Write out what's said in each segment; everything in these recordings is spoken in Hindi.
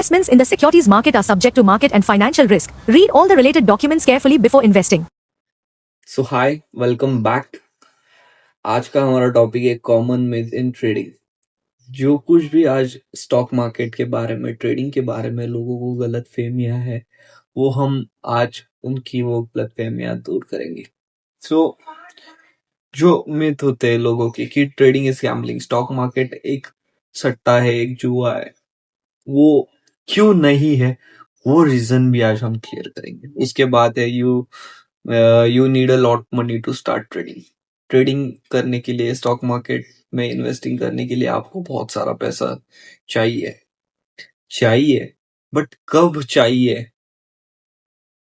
Investments in the securities market are subject to market and financial risk. Read all the related documents carefully before investing. So hi, welcome back. आज का हमारा टॉपिक है कॉमन मिथ इन ट्रेडिंग। जो कुछ भी आज स्टॉक मार्केट के बारे में, ट्रेडिंग के बारे में लोगों को गलत फहमियां है, वो हम आज उनकी वो गलत फहमियां दूर करेंगे। सो जो मिथ होते हैं लोगों के कि trading is gambling, stock market एक सट्टा है, एक जुआ है, वो क्यों नहीं है, वो रीजन भी आज हम क्लियर करेंगे। उसके बाद है you need a lot money to start trading. Trading करने के लिए, स्टॉक मार्केट में इन्वेस्टिंग करने के लिए आपको बहुत सारा पैसा चाहिए, बट कब चाहिए,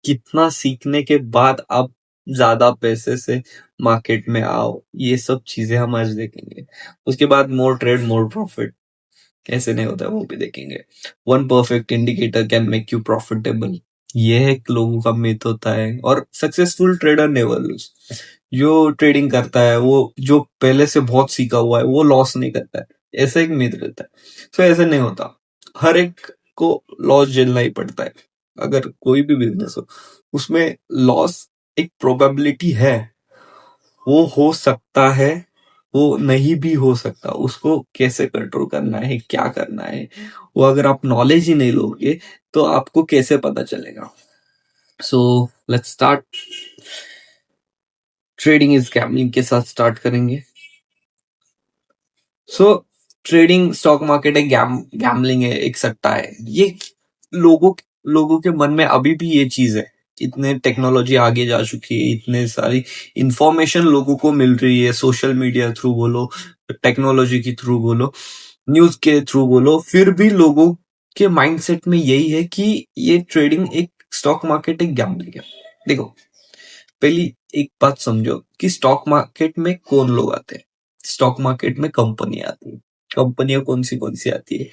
कितना सीखने के बाद आप ज्यादा पैसे से मार्केट में आओ, ये सब चीजें हम आज देखेंगे। उसके बाद मोर ट्रेड मोर प्रॉफिट कैसे नहीं होता है वो भी देखेंगे। One perfect indicator can make you profitable, ये एक लोगों का मिथ होता है। और सक्सेसफुल ट्रेडर नेवर लूज, जो ट्रेडिंग करता है, वो जो पहले से बहुत सीखा हुआ है, वो लॉस नहीं करता है, ऐसा एक मिथ रहता है। सो ऐसे नहीं होता, हर एक को लॉस झेलना ही पड़ता है। अगर कोई भी बिजनेस हो, उसमें लॉस एक प्रोबेबिलिटी है, वो हो सकता है, वो नहीं भी हो सकता। उसको कैसे कंट्रोल करना है, क्या करना है, वो अगर आप नॉलेज ही नहीं लोगे तो आपको कैसे पता चलेगा। So let's start. Trading is gambling के साथ स्टार्ट करेंगे। सो ट्रेडिंग, स्टॉक मार्केट एक गैम्बलिंग है, एक सट्टा है। ये लोगों के मन में अभी भी ये चीज है। इतने टेक्नोलॉजी आगे जा चुकी है, इतने सारी इंफॉर्मेशन लोगों को मिल रही है, सोशल मीडिया थ्रू बोलो, टेक्नोलॉजी के थ्रू बोलो, न्यूज के थ्रू बोलो, फिर भी लोगों के माइंडसेट में यही है कि ये ट्रेडिंग, एक स्टॉक मार्केट एक गैम्बलिंग है। देखो, पहली एक बात समझो कि स्टॉक मार्केट में कौन लोग आते हैं। स्टॉक मार्केट में कंपनी आती है। कंपनियां कौन सी आती है?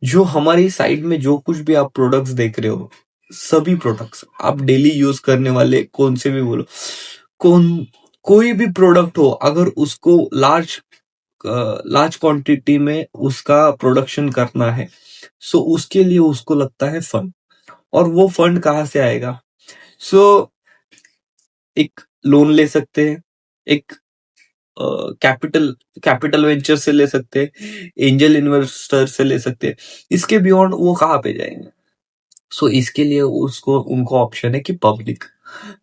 जो हमारी साइड में जो कुछ भी आप प्रोडक्ट्स देख रहे हो, सभी प्रोडक्ट्स आप डेली यूज करने वाले कौन से भी बोलो, कोई भी प्रोडक्ट हो, अगर उसको लार्ज क्वांटिटी में उसका प्रोडक्शन करना है, सो उसके लिए उसको लगता है फंड। और वो फंड कहाँ से आएगा? सो एक लोन ले सकते हैं, एक कैपिटल वेंचर से ले सकते हैं, एंजल इन्वेस्टर से ले सकते हैं। इसके बियॉन्ड वो कहाँ पे जाएंगे? सो इसके लिए उनको ऑप्शन है कि पब्लिक।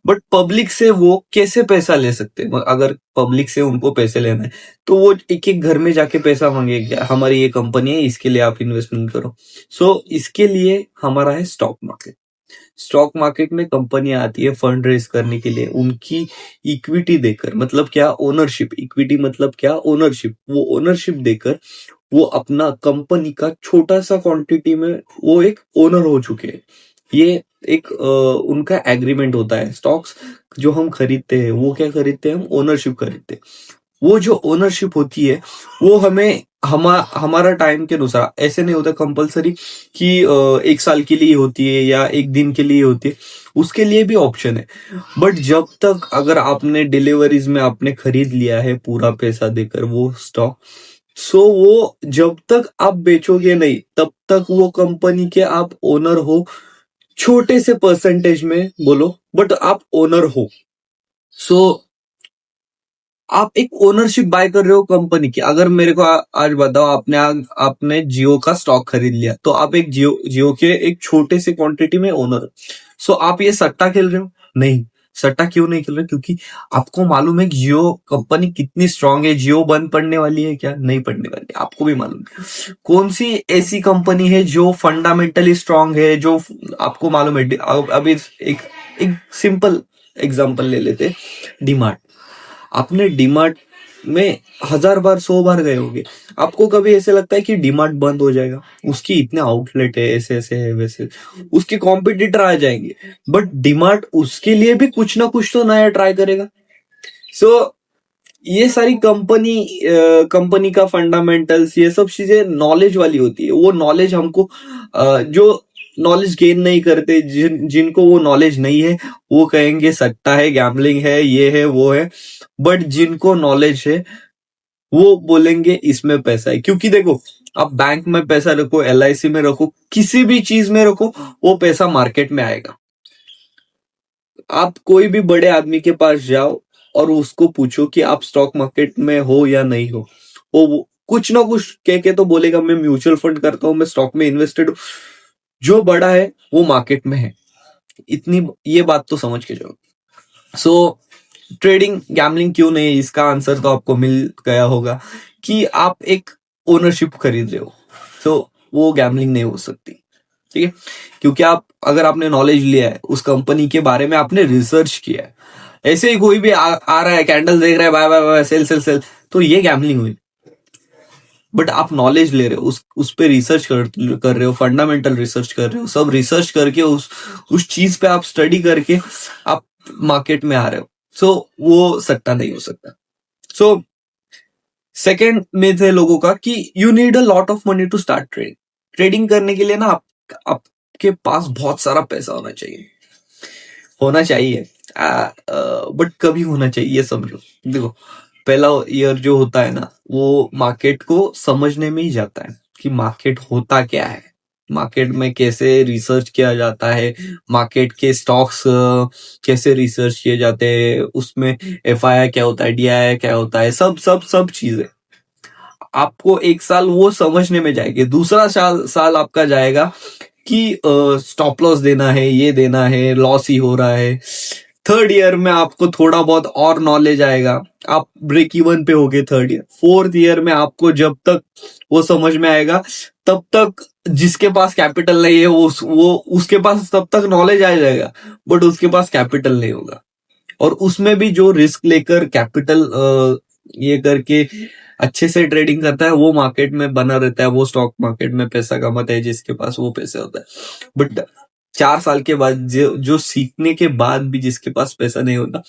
बट पब्लिक से वो कैसे पैसा ले सकते हैं? अगर पब्लिक से उनको पैसे लेना है तो वो एक एक घर में जाके पैसा मांगेंगे, हमारी ये कंपनी है, इसके लिए आप इन्वेस्टमेंट करो। सो इसके लिए हमारा है स्टॉक मार्केट। स्टॉक मार्केट में कंपनियां आती है फंड रेज करने के लिए, उनकी इक्विटी देकर, मतलब क्या, ओनरशिप। इक्विटी मतलब क्या? ओनरशिप। वो ओनरशिप देकर वो अपना कंपनी का छोटा सा क्वांटिटी में वो एक ओनर हो चुके हैं। ये एक उनका एग्रीमेंट होता है। स्टॉक्स जो हम खरीदते हैं, वो क्या खरीदते हैं? हम ओनरशिप खरीदते हैं। वो जो ओनरशिप होती है, वो हमें हमारा टाइम के अनुसार, ऐसे नहीं होता कंपलसरी कि एक साल के लिए होती है या एक दिन के लिए होती है, उसके लिए भी ऑप्शन है। बट जब तक, अगर आपने डिलीवरीज में आपने खरीद लिया है पूरा पैसा देकर वो स्टॉक, सो वो जब तक आप बेचोगे नहीं, तब तक वो कंपनी के आप ओनर हो, छोटे से परसेंटेज में बोलो, बट आप ओनर हो। सो आप एक ओनरशिप बाय कर रहे हो कंपनी की। अगर मेरे को आज बताओ, आपने जियो का स्टॉक खरीद लिया, तो आप एक जियो के एक छोटे से क्वांटिटी में ओनर। सो आप ये सट्टा खेल रहे हो? नहीं। सट्टा क्यों नहीं खेल रहे? क्योंकि आपको मालूम है कि जियो कंपनी कितनी स्ट्रांग है। जियो बंद पड़ने वाली है क्या? नहीं पड़ने वाली, आपको भी मालूम है। कौन सी ऐसी कंपनी है जो फंडामेंटली स्ट्रांग है, जो आपको मालूम है? अभी एक सिंपल एग्जांपल ले लेते, डीमार्ट। आपने डीमार्ट में 1000 बार 100 बार गए होंगे, आपको कभी ऐसे लगता है कि डीमार्ट बंद हो जाएगा? उसकी इतने आउटलेट है, ऐसे ऐसे है, वैसे उसके कॉम्पिटिटर आ जाएंगे, बट डीमार्ट उसके लिए भी कुछ ना कुछ तो नया ट्राई करेगा। सो ये सारी कंपनी का फंडामेंटल्स, ये सब चीजें नॉलेज वाली होती है। वो नॉलेज हमको जो नॉलेज गेन नहीं करते, जिनको वो नॉलेज नहीं है, वो कहेंगे सट्टा है, गैम्बलिंग है, ये है, वो है। बट जिनको नॉलेज है, वो बोलेंगे इसमें पैसा है। क्योंकि देखो, आप बैंक में पैसा रखो, LIC में रखो, किसी भी चीज में रखो, वो पैसा मार्केट में आएगा। आप कोई भी बड़े आदमी के पास जाओ और उसको पूछो कि आप स्टॉक मार्केट में हो या नहीं हो, वो कुछ ना कुछ कह के तो बोलेगा मैं म्यूचुअल फंड करता हूं, मैं स्टॉक में इन्वेस्टेड हूं। जो बड़ा है वो मार्केट में है, इतनी ये बात तो समझ के जाओ। सो ट्रेडिंग गैम्बलिंग क्यों नहीं, इसका आंसर तो आपको मिल गया होगा कि आप एक ओनरशिप खरीद रहे हो, तो वो गैम्बलिंग नहीं हो सकती, ठीक है। क्योंकि आप, अगर आपने नॉलेज लिया है उस कंपनी के बारे में, आपने रिसर्च किया है, ऐसे ही कोई भी आ रहा है, कैंडल देख रहा है, buy buy buy, sell sell sell, तो ये गैम्बलिंग हुई। बट आप नॉलेज ले रहे हो, उस पे रिसर्च कर रहे हो, फंडामेंटल रिसर्च कर रहे हो, सब रिसर्च करके उस चीज पे आप स्टडी करके आप मार्केट में आ रहे हो, सो वो सट्टा नहीं हो सकता। सो सेकेंड में थे लोगों का कि you need a lot of money to start trading. Trading करने के लिए ना आपके पास बहुत सारा पैसा होना चाहिए बट कभी होना चाहिए, ये समझो। देखो, पहला ईयर जो होता है ना, वो मार्केट को समझने में ही जाता है कि मार्केट होता क्या है, मार्केट में कैसे रिसर्च किया जाता है, मार्केट के स्टॉक्स कैसे रिसर्च किए जाते हैं, उसमें FII क्या होता है, DII क्या होता है, सब सब सब चीजें आपको एक साल वो समझने में जाएगी। दूसरा साल आपका जाएगा कि स्टॉप लॉस देना है, ये देना है, लॉस ही हो रहा है। थर्ड ईयर में आपको थोड़ा बहुत और नॉलेज आएगा, आप ब्रेक इवन पे होगे थर्ड ईयर। फोर्थ ईयर में आपको जब तक वो समझ में आएगा, तब तक जिसके पास कैपिटल नहीं है वो उसके पास तब तक नॉलेज आ जाएगा, बट उसके पास कैपिटल नहीं होगा। और उसमें भी जो रिस्क लेकर कैपिटल ये करके अच्छे से ट्रेडिंग करता है, वो मार्केट में बना रहता है, वो स्टॉक मार्केट में पैसा कमाता है जिसके पास वो पैसा होता है। बट 4 साल के बाद जो सीखने के बाद भी जिसके पास पैसा नहीं होता,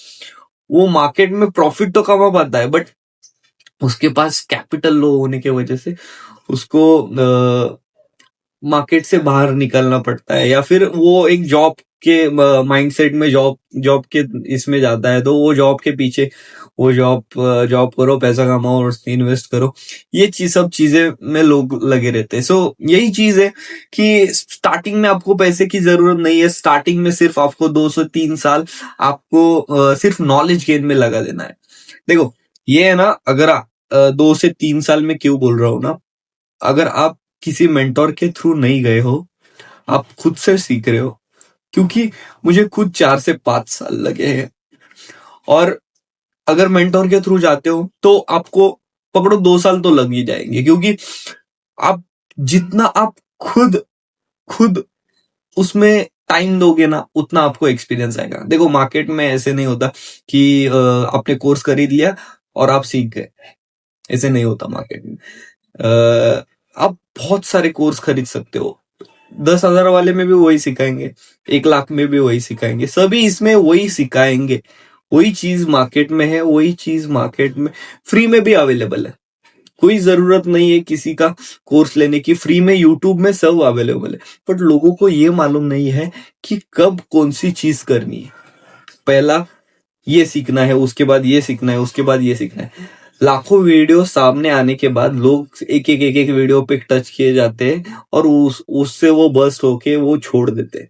वो मार्केट में प्रॉफिट तो कमा पाता है, बट उसके पास कैपिटल लो होने की वजह से उसको मार्केट से बाहर निकलना पड़ता है, या फिर वो एक जॉब के माइंडसेट में जॉब के इसमें जाता है, तो वो जॉब के पीछे, वो जॉब करो, पैसा कमाओ और इन्वेस्ट करो, ये सब चीजें में लोग लगे रहते हैं। सो यही चीज है कि स्टार्टिंग में आपको पैसे की जरूरत नहीं है, स्टार्टिंग में सिर्फ आपको 2 से 3 साल आपको सिर्फ नॉलेज गेन में लगा देना है। देखो, ये है ना, अगर 2 से 3 साल में क्यों बोल रहा हूं ना, अगर आप किसी मेंटोर के थ्रू नहीं गए हो, आप खुद से सीख रहे हो, क्योंकि मुझे खुद 4 से 5 साल लगे हैं। और अगर मेंटोर के थ्रू जाते हो तो आपको पकड़ो 2 साल तो लग ही जाएंगे, क्योंकि आप जितना आप खुद खुद उसमें टाइम दोगे ना, उतना आपको एक्सपीरियंस आएगा। देखो, मार्केट में ऐसे नहीं होता कि आपने कोर्स खरीद लिया और आप सीख गए, ऐसे नहीं होता मार्केट में। आप बहुत सारे कोर्स खरीद सकते हो, 10,000 वाले में भी वही सिखाएंगे, 1 लाख में भी वही सिखाएंगे, सभी इसमें वही सिखाएंगे। वही चीज मार्केट में है, वही चीज मार्केट में फ्री में भी अवेलेबल है। कोई जरूरत नहीं है किसी का कोर्स लेने की, फ्री में यूट्यूब में सब अवेलेबल है। बट लोगों को ये मालूम नहीं है कि कब कौन सी चीज करनी है। पहला ये सीखना है, उसके बाद ये सीखना है, उसके बाद ये सीखना है। लाखों वीडियो सामने आने के बाद लोग एक एक वीडियो पे टच किए जाते हैं और उससे वो बस्ट होके वो छोड़ देते हैं।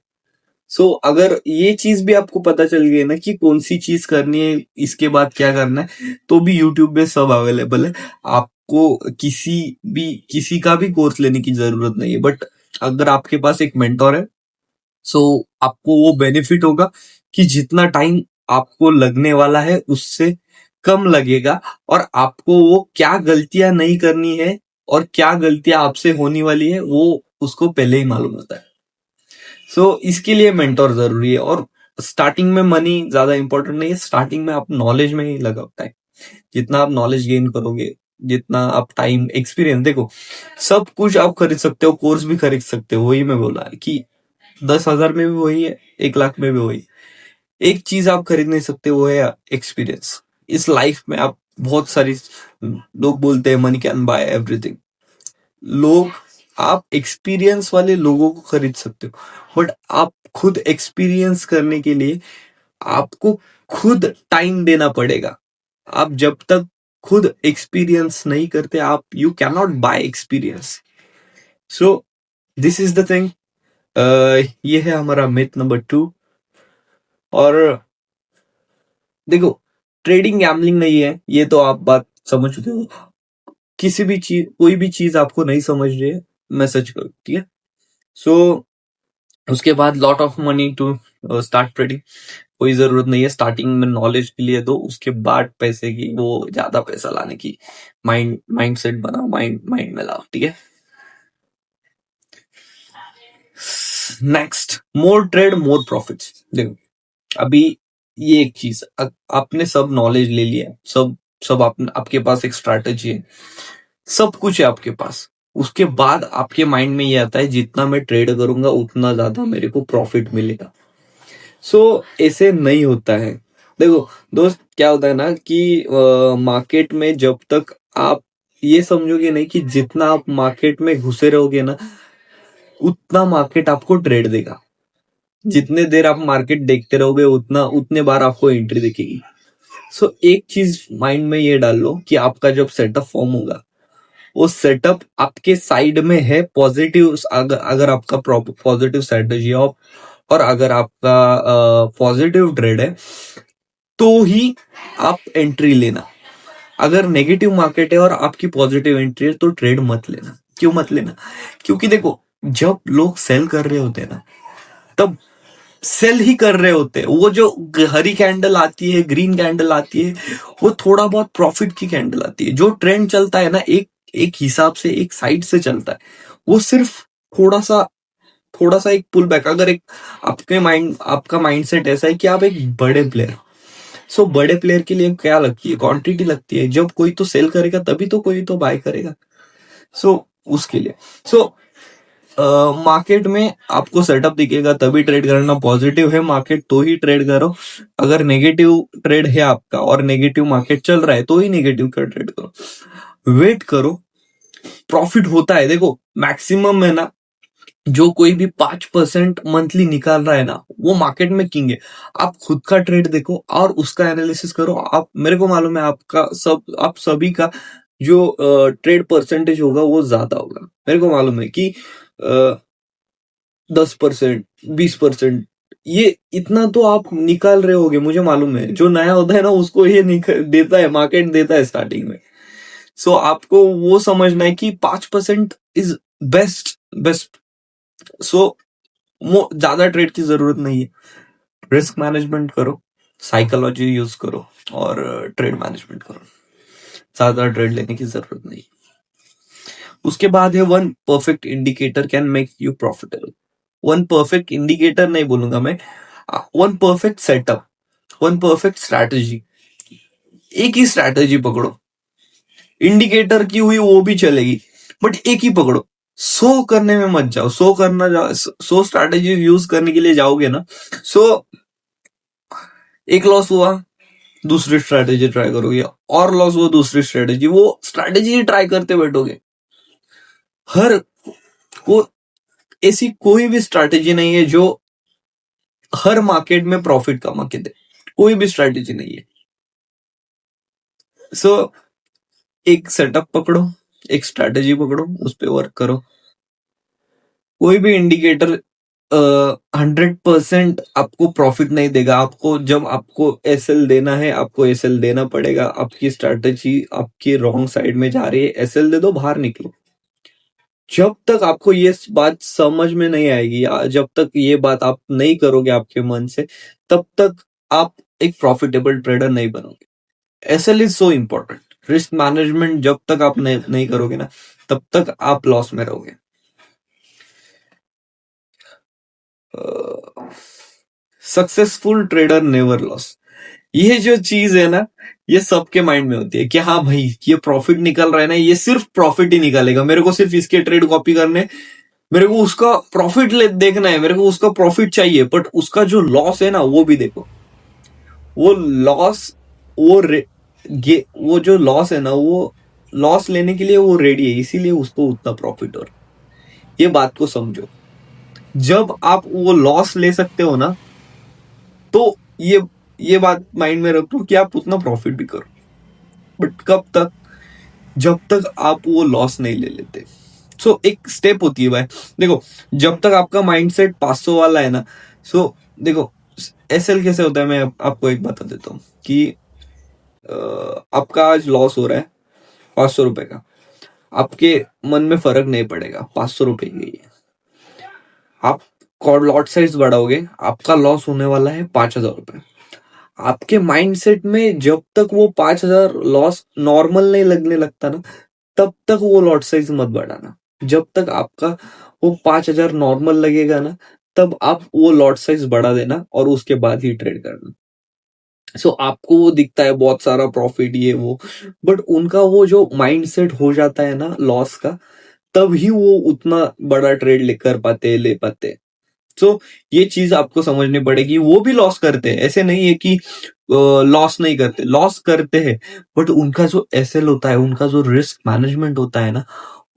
सो अगर ये चीज भी आपको पता चल गई ना कि कौन सी चीज करनी है, इसके बाद क्या करना है, तो भी यूट्यूब पे सब अवेलेबल है। आपको किसी का भी कोर्स लेने की जरूरत नहीं है। बट अगर आपके पास एक मेंटोर है, सो आपको वो बेनिफिट होगा कि जितना टाइम आपको लगने वाला है उससे कम लगेगा, और आपको वो क्या गलतियां नहीं करनी है और क्या गलतियां आपसे होने वाली है, वो उसको पहले ही मालूम होता है। सो इसके लिए मेंटोर जरूरी है। और स्टार्टिंग में मनी ज्यादा इंपॉर्टेंट नहीं है, स्टार्टिंग में आप नॉलेज में ही लगा होता है। जितना आप नॉलेज गेन करोगे, जितना आप टाइम एक्सपीरियंस, देखो सब कुछ आप खरीद सकते हो, कोर्स भी खरीद सकते हो, वही मैं बोला कि 10,000 में भी वही है, 1 लाख में भी वही। एक चीज आप खरीद नहीं सकते, वो है एक्सपीरियंस। इस लाइफ में आप बहुत सारी, लोग बोलते हैं मनी कैन बाय एवरीथिंग। लोग, आप एक्सपीरियंस वाले लोगों को खरीद सकते हो, बट आप खुद एक्सपीरियंस करने के लिए आपको खुद टाइम देना पड़ेगा। आप जब तक खुद एक्सपीरियंस नहीं करते आप, you can not bye experience. So this is the thing. ये है हमारा मिथ नंबर 2. और देखो, ट्रेडिंग गैम्बलिंग नहीं है, ये तो आप बात समझ चुके हो. किसी भी चीज, कोई भी चीज आपको नहीं समझ रही है, मैं सच करूँ, ठीक है. सो उसके बाद lot of money to start trading. कोई जरूरत नहीं है, स्टार्टिंग में नॉलेज के लिए दो, उसके बाद पैसे की, वो ज्यादा पैसा लाने की माइंड सेट बनाओ, माइंड में लाओ, ठीक है. Next, more trade more profits. देखो, अभी ये एक चीज, आपने सब नॉलेज ले लिया, सब आपके पास एक स्ट्रैटेजी है, सब कुछ है आपके पास. उसके बाद आपके माइंड में ये आता है जितना मैं ट्रेड करूंगा उतना ज्यादा मेरे को प्रॉफिट मिलेगा. सो ऐसे नहीं होता है. देखो दोस्त, क्या होता है ना कि मार्केट में जब तक आप ये समझोगे नहीं कि जितना आप मार्केट में घुसे रहोगे ना, उतना मार्केट आपको ट्रेड देगा. जितने देर आप मार्केट देखते रहोगे उतने बार आपको एंट्री दिखेगी. सो एक चीज माइंड में ये डाल लो कि आपका जब सेटअप फॉर्म होगा, वो सेटअप आपके साइड में है पॉजिटिव. अगर आपका पॉजिटिव स्ट्रेटेजी है और अगर आपका पॉजिटिव ट्रेड है, तो ही आप एंट्री लेना. अगर नेगेटिव मार्केट है और आपकी पॉजिटिव एंट्री है, तो ट्रेड मत लेना. क्यों मत लेना? क्योंकि देखो, जब लोग सेल कर रहे होते हैं ना, तब सेल ही कर रहे होते हैं. वो जो हरी कैंडल आती है, ग्रीन कैंडल आती है, वो थोड़ा बहुत प्रॉफिट की कैंडल आती है. जो ट्रेंड चलता है ना, एक एक हिसाब से, एक साइड से चलता है. वो सिर्फ थोड़ा सा एक पुल बैक. अगर एक आपका माइंडसेट ऐसा है कि आप एक बड़े प्लेयर. सो बड़े प्लेयर के लिए क्या लगती है? क्वांटिटी लगती है. जब कोई तो सेल करेगा तभी तो कोई तो बाय करेगा. सो उसके लिए मार्केट में आपको सेटअप दिखेगा तभी ट्रेड करना. पॉजिटिव है मार्केट तो ही ट्रेड करो. अगर नेगेटिव ट्रेड है आपका और नेगेटिव मार्केट चल रहा है, तो ही नेगेटिव का ट्रेड करो. वेट करो, प्रॉफिट होता है. देखो, मैक्सिमम है ना, जो कोई भी 5% मंथली निकाल रहा है ना, वो मार्केट में किंग है. आप खुद का ट्रेड देखो और उसका एनालिसिस करो. आप, मेरे को मालूम है आप सभी का जो ट्रेड परसेंटेज होगा वो ज्यादा होगा. मेरे को मालूम है कि 10%, 20%, ये इतना तो आप निकाल रहे होगे, मुझे मालूम है. जो नया होता है ना, उसको ये देता है, मार्केट देता है स्टार्टिंग में. सो आपको वो समझना है कि 5% इज बेस्ट. सो ज्यादा ट्रेड की जरूरत नहीं है. रिस्क मैनेजमेंट करो, साइकोलॉजी यूज करो और ट्रेड मैनेजमेंट करो. ज्यादा ट्रेड लेने की जरूरत नहीं. उसके बाद है one perfect indicator can make you profitable. One perfect indicator नहीं बोलूंगा मैं, one perfect setup, one perfect strategy. एक ही स्ट्रैटेजी पकड़ो. इंडिकेटर की हुई वो भी चलेगी, बट एक ही पकड़ो. 100 करने में मत जाओ. 100 स्ट्रैटेजी यूज करने के लिए जाओगे ना, एक लॉस हुआ, दूसरी स्ट्रैटेजी ट्राई करोगे, और लॉस हुआ, दूसरी स्ट्रैटेजी. वो स्ट्रैटेजी ट्राई करते बैठोगे. हर को ऐसी कोई भी स्ट्रैटेजी नहीं है जो हर मार्केट में प्रॉफिट कमा के दे. कोई भी स्ट्रैटेजी नहीं है. सो एक सेटअप पकड़ो, एक स्ट्रैटेजी पकड़ो, उस पर वर्क करो. कोई भी इंडिकेटर 100% आपको प्रॉफिट नहीं देगा. जब आपको एसएल देना है, आपको एसएल देना पड़ेगा. आपकी स्ट्रैटेजी आपकी रॉन्ग साइड में जा रही है, एसएल दे दो, बाहर निकलो. जब तक आपको ये बात समझ में नहीं आएगी, जब तक ये बात आप नहीं करोगे आपके मन से, तब तक आप एक प्रॉफिटेबल ट्रेडर नहीं बनोगे. SL is so important. Risk management जब तक आप नहीं करोगे ना, तब तक आप लॉस में रहोगे. Successful trader never loss. ये जो चीज है ना, ये सबके माइंड में होती है कि हाँ भाई, ये प्रॉफिट निकल रहा है ना, ये सिर्फ प्रॉफिट ही निकालेगा. मेरे को सिर्फ इसके ट्रेड कॉपी करने, मेरे को उसका प्रॉफिट देखना है, मेरे को उसका प्रॉफिट चाहिए. बट उसका जो लॉस है ना, वो भी देखो. वो लॉस, वो जो लॉस है ना, वो लॉस लेने के लिए वो रेडी है, इसीलिए उसको उतना प्रॉफिट हो रहा है. ये बात को समझो. जब आप वो लॉस ले सकते हो ना, तो ये बात माइंड में रखो कि आप उतना प्रॉफिट भी करो. बट कब तक? जब तक आप वो लॉस नहीं ले लेते। सो एक स्टेप होती है भाई, देखो जब तक आपका माइंडसेट 500 वाला है ना, सो देखो एसएल कैसे होता है, मैं आपको एक बता देता हूँ कि आपका आज लॉस हो रहा है 500 रुपए का, आपके मन में फर्क नहीं पड़ेगा, 500 रुपए की है। आप लॉट साइज बढ़ाओगे, आपका लॉस होने वाला है 5,000 रुपए। आपके माइंडसेट में जब तक वो 5,000 लॉस नॉर्मल नहीं लगने लगता ना, तब तक वो लॉट साइज मत बढ़ाना। जब तक आपका वो 5,000 नॉर्मल लगेगा ना, तब आप वो लॉट साइज बढ़ा देना और उसके बाद ही ट्रेड करना। सो आपको वो दिखता है बहुत सारा प्रॉफिट ये वो, बट उनका वो जो माइंडसेट हो जाता है ना लॉस का, तब ही वो उतना बड़ा ट्रेड लेकर पाते ले पाते। सो ये चीज आपको समझनी पड़ेगी। वो भी लॉस करते हैं, ऐसे नहीं है कि लॉस नहीं करते, लॉस करते हैं, बट उनका जो एसएल होता है, उनका जो रिस्क मैनेजमेंट होता है ना,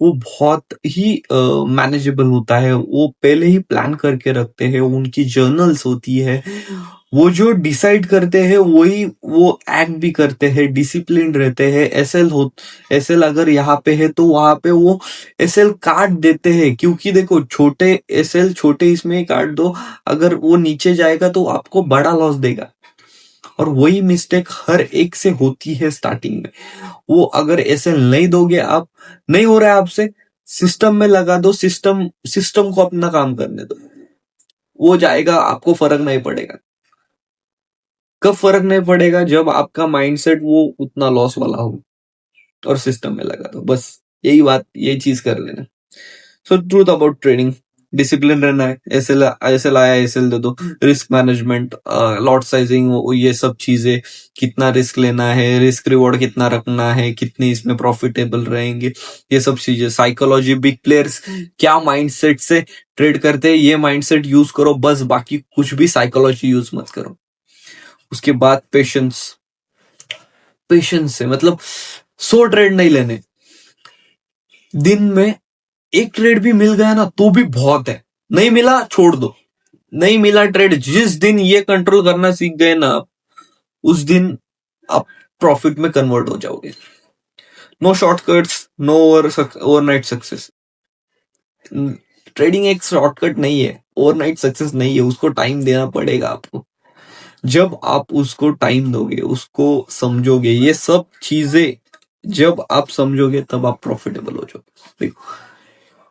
वो बहुत ही मैनेजेबल होता है। वो पहले ही प्लान करके रखते हैं, उनकी जर्नल्स होती है, वो जो डिसाइड करते हैं वही वो एक्ट भी करते हैं, डिसिप्लिन रहते हैं। एसएल अगर यहाँ पे है तो वहां पे वो एसएल काट देते हैं, क्योंकि देखो छोटे एसएल छोटे इसमें काट दो, अगर वो नीचे जाएगा तो आपको बड़ा लॉस देगा। और वही मिस्टेक हर एक से होती है स्टार्टिंग में। वो अगर एसएल नहीं दोगे आप, नहीं हो रहा है आपसे, सिस्टम में लगा दो, सिस्टम सिस्टम को अपना काम करने दो, वो जाएगा, आपको फर्क नहीं पड़ेगा। कब फर्क नहीं पड़ेगा? जब आपका माइंडसेट वो उतना लॉस वाला हो और सिस्टम में लगा दो, बस यही बात, यही चीज कर लेना। सो ट्रूथ अबाउट ट्रेडिंग, डिसिप्लिन रहना है, एसएल एसएल आया एसएल दे दो, रिस्क मैनेजमेंट, लॉट साइजिंग, ये सब चीजें, कितना रिस्क लेना है, रिस्क रिवॉर्ड कितना रखना है, कितने इसमें प्रॉफिटेबल रहेंगे, ये सब चीजें, साइकोलॉजी, बिग प्लेयर्स क्या माइंडसेट से ट्रेड करते हैं, ये माइंडसेट यूज करो बस, बाकी कुछ भी साइकोलॉजी यूज मत करो। उसके बाद पेशेंस, पेशेंस से मतलब 100 ट्रेड नहीं लेने, दिन में एक ट्रेड भी मिल गया ना तो भी बहुत है, नहीं मिला छोड़ दो, नहीं मिला ट्रेड, जिस दिन ये कंट्रोल करना सीख गए ना आप, उस दिन आप प्रॉफिट में कन्वर्ट हो जाओगे। No shortcuts, no overnight success. Trading एक शॉर्टकट नहीं है, ओवरनाइट सक्सेस नहीं है, उसको टाइम देना पड़ेगा आपको। जब आप उसको टाइम दोगे, उसको समझोगे, ये सब चीजें जब आप समझोगे तब आप प्रॉफिटेबल हो जाओगे। देखो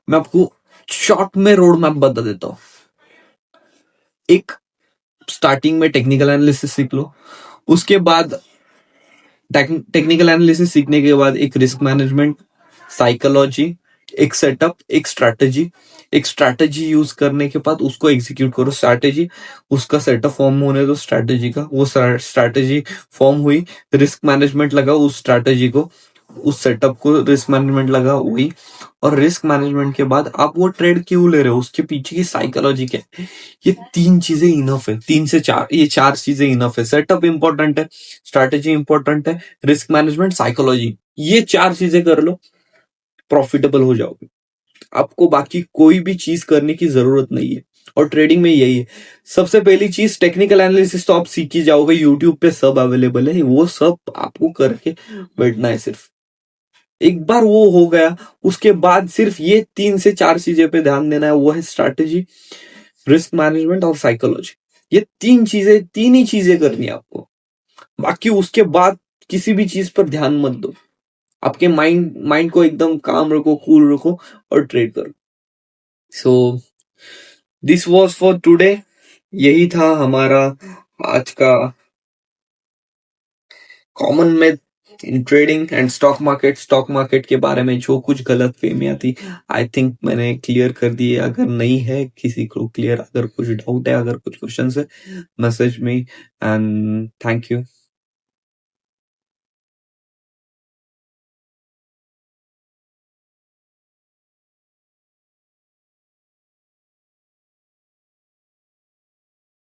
मैं आपको शॉर्ट में रोड मैप बता देता हूं। एक स्टार्टिंग में टेक्निकल एनालिसिस सीख लो, उसके बाद टेक्निकल एनालिसिस सीखने के बाद एक रिस्क मैनेजमेंट, साइकोलॉजी, एक सेटअप, एक स्ट्रैटेजी यूज करने के बाद उसको एग्जीक्यूट करो। स्ट्रैटेजी, उसका सेटअप फॉर्म होने दो स्ट्रैटेजी का, वो स्ट्रैटेजी फॉर्म हुई, रिस्क मैनेजमेंट लगा उस स्ट्रैटेजी को, उस सेटअप को रिस्क मैनेजमेंट लगा हुई, और रिस्क मैनेजमेंट के बाद आप वो ट्रेड क्यों ले रहे हो, उसके पीछे की साइकोलॉजी क्या है। ये 3 चीजें इनफ है, 3 से 4, ये 4 चीजें इनफ है। सेटअप इंपॉर्टेंट है, स्ट्रैटेजी इंपॉर्टेंट है, रिस्क मैनेजमेंट, साइकोलॉजी, ये 4 चीजें कर लो, प्रॉफिटेबल हो जाओगे। आपको बाकी कोई भी चीज करने की जरूरत नहीं है। और ट्रेडिंग में यही है, सबसे पहली चीज टेक्निकल एनालिसिस तो आप सीख ही जाओगे, यूट्यूब पे सब अवेलेबल है, वो सब आपको करके बैठना है। सिर्फ एक बार वो हो गया, उसके बाद सिर्फ ये 3 से 4 चीजें पे ध्यान देना है, वो है स्ट्रैटेजी, रिस्क मैनेजमेंट और साइकोलॉजी। ये 3 ही चीजें करनी है आपको, बाकी उसके बाद किसी भी चीज पर ध्यान मत दो। आपके माइंड को एकदम काम रखो, कूल रखो और ट्रेड करो। So this was for today, यही था हमारा आज का common math in trading and stock market. Stock market के बारे में जो कुछ गलत फहमियां थी, आई थिंक मैंने क्लियर कर दी है। अगर नहीं है किसी को क्लियर, अगर कुछ डाउट है, अगर कुछ क्वेश्चन है, message me and thank you.